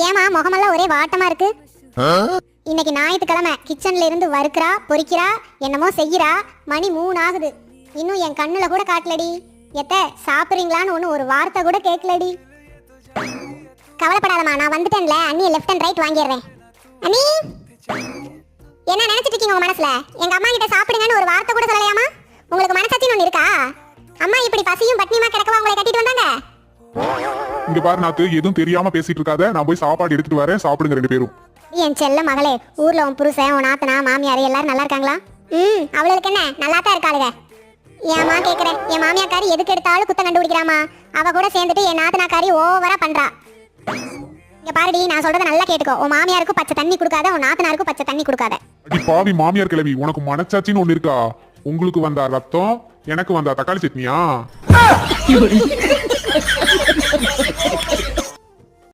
ஏமா முகமெல்லாம் ஒரே வாட்டமா இருக்கு? இன்னைக்கு ஞாயிற்றுக்கிழமை கிச்சன்ல இருந்து வறுக்கிறா பொரிக்கிறா என்னமோ செய்யறா. மணி 3 ஆகுது. இன்னும் என் கண்ணுல கூட காட்டலடி. எத்த சாப்பிடுறீங்களான்னு ஒண்ணு ஒரு வார்த்தை கூட கேட்கலடி. கவலைப்படாதம்மா, நான் வந்துட்டேன்ல. அண்ணி லெஃப்ட் அண்ட் ரைட் வாங்கிடுறேன். அண்ணி என்ன நினைச்சிட்டு இருக்கீங்க உங்க மனசுல? எங்க அம்மா கிட்ட சாப்பிடுங்கன்னு ஒரு வார்த்தை கூட சொல்லலையாமா? உங்களுக்கு மனசாட்சின்னு ஒண்ணு இருக்கா? அம்மா இப்படி பசியும் பட்னியுமா கிடக்கவா உங்களை கட்டிட்டு வந்தாங்க? இங்க பாரு நாத்து, எதுவும் தெரியாம பேசிட்டு இருக்காத. நான் போய் சாப்பாடு எடுத்துட்டு வரேன், சாப்பிடுங்க 2 பேரும். என் செல்ல மகளே, ஊர்ல உன் புருஷன் உன் நாத்தனா மாமியார் எல்லாரும் நல்லா இருக்காங்களா? அவளுக்கு என்ன நல்லா தான் இருக்காளுங்க. ஏமா கேக்குறேன், என் மாமியாக்காரி எதுக்கு எடுத்தாலும் குத்தம் கண்டுபிடிக்கிறாமா. அவ கூட சேர்ந்துட்டு என் நாத்தனாக்காரி ஓவரா பண்றா. இங்க பாருடி, நான் சொல்றத நல்லா கேட்டுக்கோ. உன் மாமியாருக்கு பச்சை தண்ணி கொடுக்காத, உன் நாத்தனாருக்கு பச்சை தண்ணி கொடுக்காத. அடி பாவி மாமியார் கிழவி, உனக்கு மனச்சாட்சின்னு ஒண்ணு இருக்கா? உங்களுக்கு வந்தா ரத்தம், எனக்கு வந்தா தக்காளி சட்னியா?